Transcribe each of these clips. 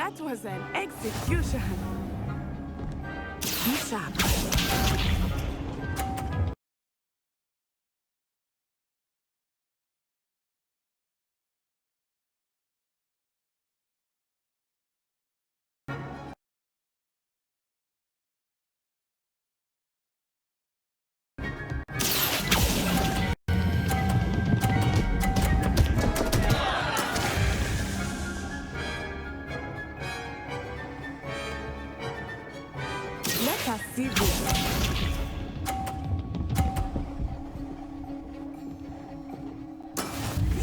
That was an execution. Be sharp. Let us see this.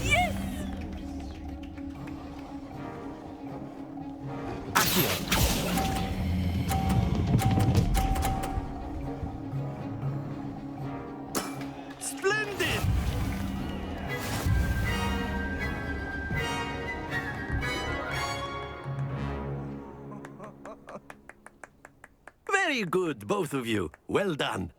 Yes! Splendid! Very good, both of you. Well done.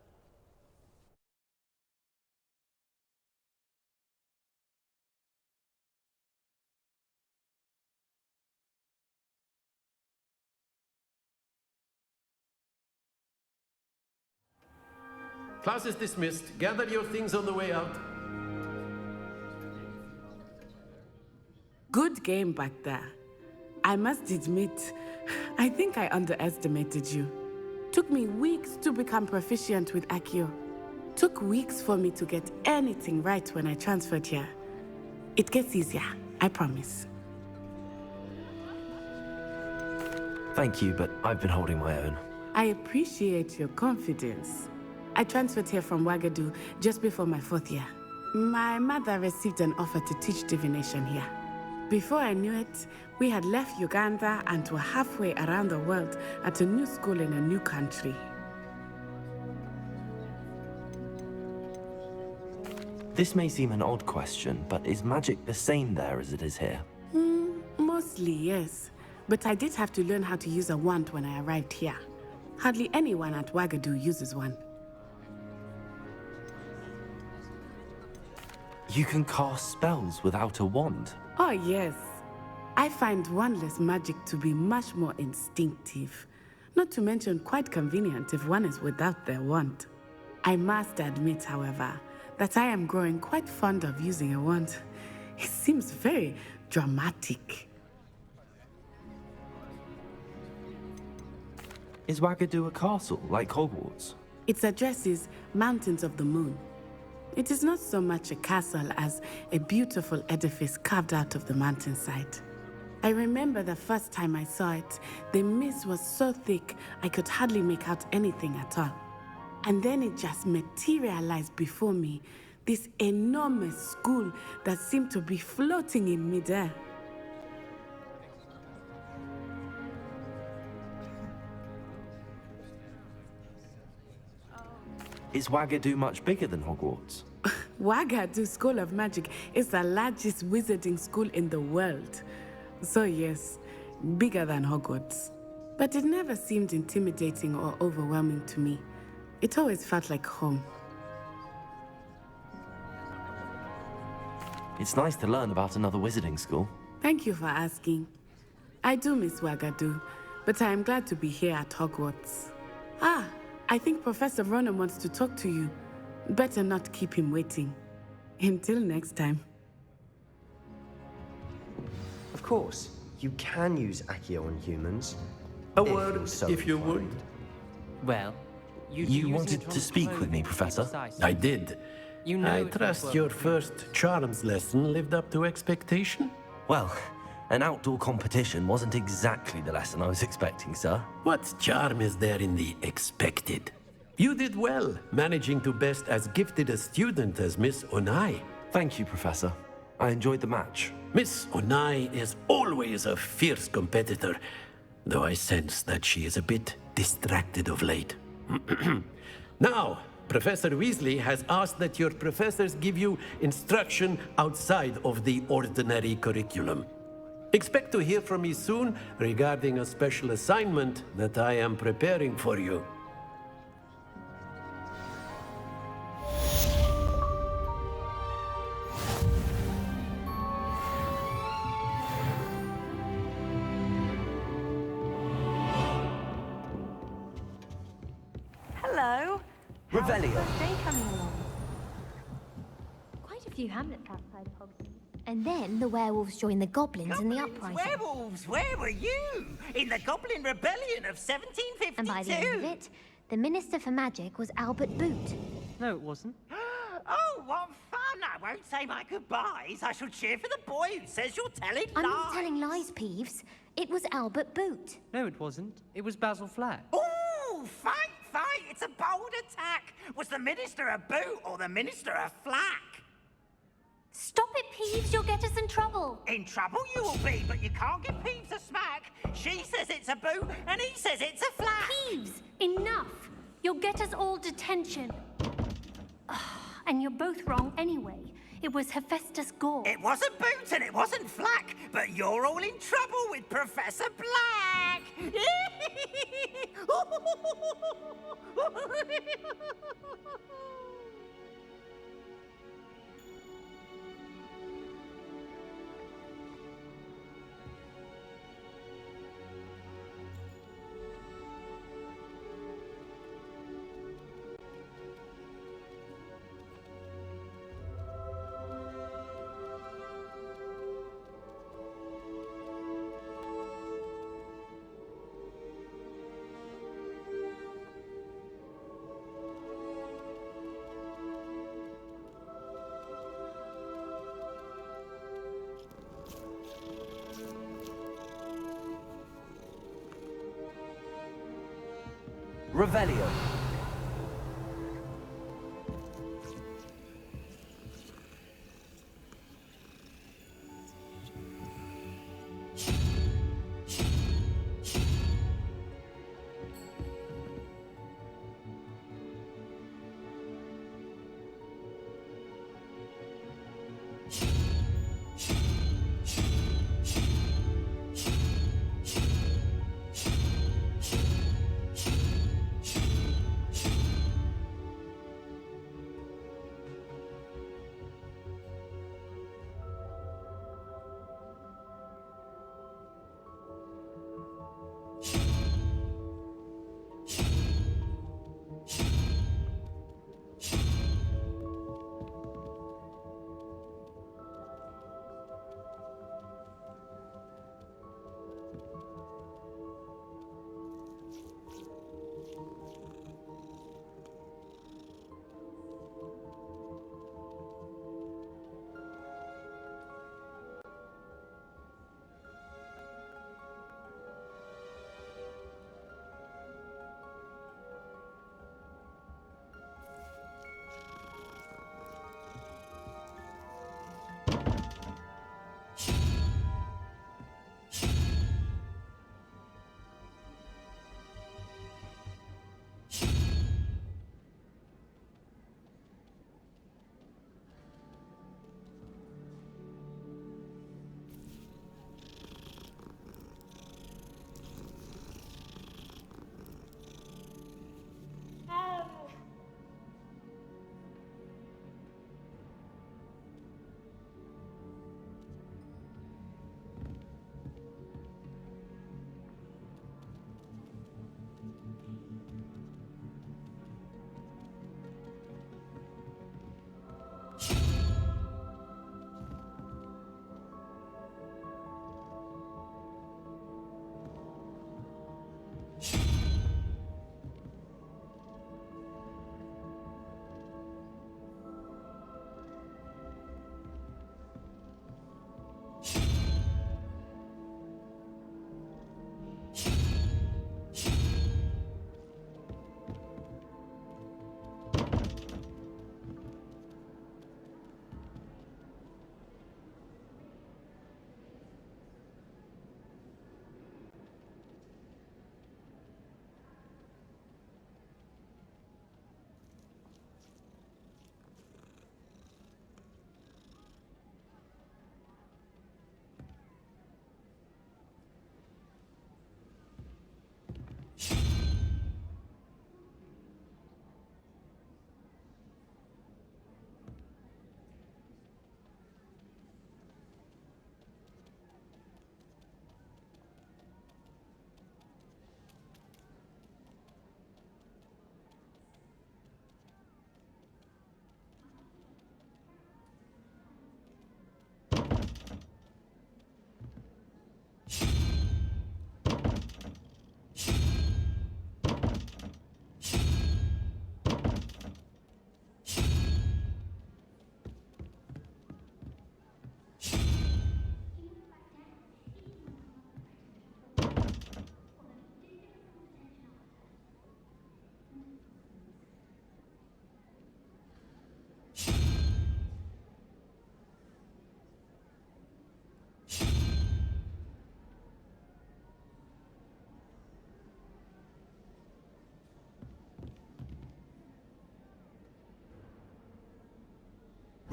Class is dismissed. Gather your things on the way out. Good game back there. I must admit, I think I underestimated you. Took me weeks to become proficient with Accio. Took weeks for me to get anything right when I transferred here. It gets easier, I promise. Thank you, but I've been holding my own. I appreciate your confidence. I transferred here from Ouagadougou just before my 4th year. My mother received an offer to teach divination here. Before I knew it, we had left Uganda and were halfway around the world at a new school in a new country. This may seem an odd question, but is magic the same there as it is here? Mostly, yes. But I did have to learn how to use a wand when I arrived here. Hardly anyone at Ouagadougou uses one. You can cast spells without a wand? Oh, yes. I find wandless magic to be much more instinctive. Not to mention quite convenient if one is without their wand. I must admit, however, that I am growing quite fond of using a wand. It seems very dramatic. Is Ouagadougou a castle, like Hogwarts? Its address is Mountains of the Moon. It is not so much a castle as a beautiful edifice carved out of the mountainside. I remember the first time I saw it, the mist was so thick I could hardly make out anything at all. And then it just materialized before me, this enormous school that seemed to be floating in midair. Is Ouagadougou much bigger than Hogwarts? Ouagadougou School of Magic is the largest wizarding school in the world. So yes, bigger than Hogwarts. But it never seemed intimidating or overwhelming to me. It always felt like home. It's nice to learn about another wizarding school. Thank you for asking. I do miss Ouagadougou, but I am glad to be here at Hogwarts. Ah, I think Professor Ronan wants to talk to you. Better not keep him waiting. Until next time. Of course, you can use Accio on humans. A word, if you would. Well, You wanted to speak with me, Professor? I did. I trust your first charms lesson lived up to expectation? Well, an outdoor competition wasn't exactly the lesson I was expecting, sir. What charm is there in the expected? You did well, managing to best as gifted a student as Miss Onai. Thank you, Professor. I enjoyed the match. Miss Onai is always a fierce competitor, though I sense that she is a bit distracted of late. Now, Professor Weasley has asked that your professors give you instruction outside of the ordinary curriculum. Expect to hear from me soon regarding a special assignment that I am preparing for you. How's the Revelio. first day coming along? Quite a few hamlets outside Hogsmeade. And then the werewolves joined the goblins in the uprising. Werewolves, where were you? In the Goblin Rebellion of 1752. And by the end of it, the Minister for Magic was Albert Boot. No, it wasn't. Oh, what fun! I won't say my goodbyes. I shall cheer for the boy who says you're telling I'm lies. not telling lies, Peeves. It was Albert Boot. No, it wasn't. It was Basil Flack. Ooh, fight! It's a bold attack. Was the Minister a boot or the Minister a flack? Stop it, Peeves. You'll get us in trouble. In trouble you will be, but you can't give Peeves a smack. She says it's a boot, and he says it's a flack. Peeves, enough. You'll get us all detention. And you're both wrong anyway. It was Hephaestus Gore. It wasn't boot and it wasn't flack, but you're all in trouble with Professor Black. Revelio.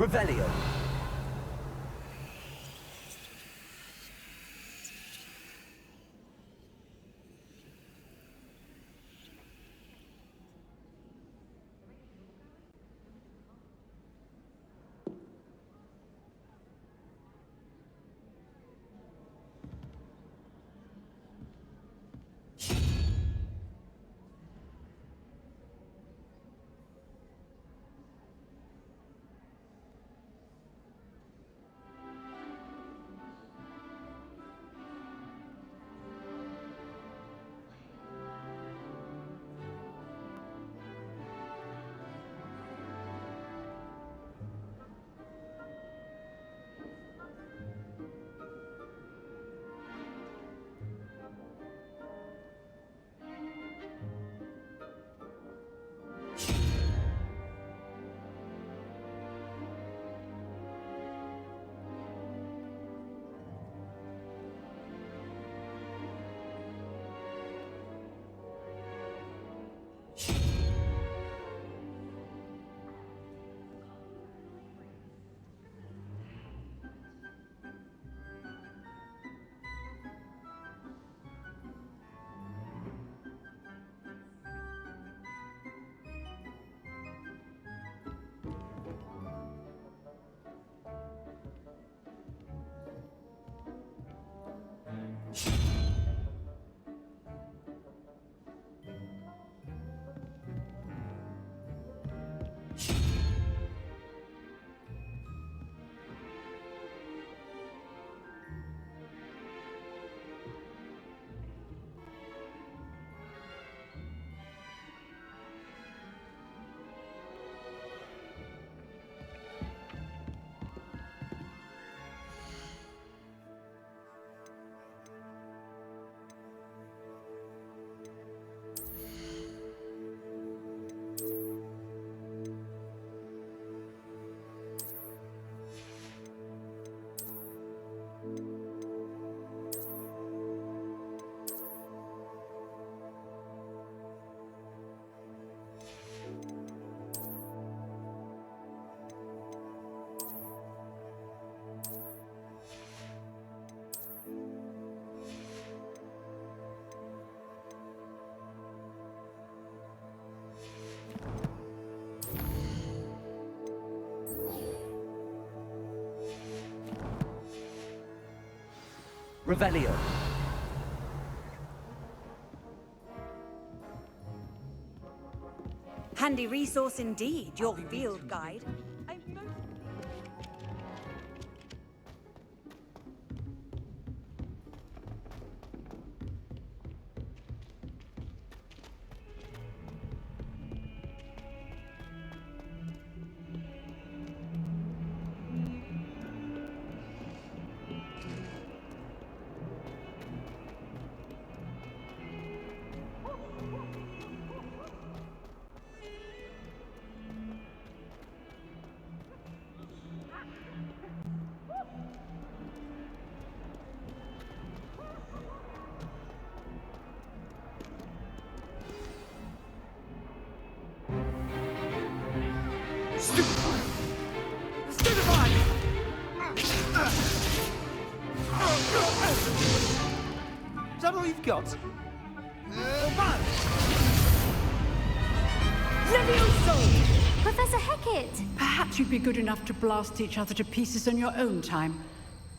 Revelio. Revelio. Handy resource indeed, your field guide. Is that all you've got? Professor Hecat! Perhaps you'd be good enough to blast each other to pieces on your own time.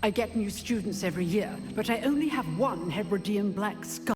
I get new students every year, but I only have one Hebridean black skull.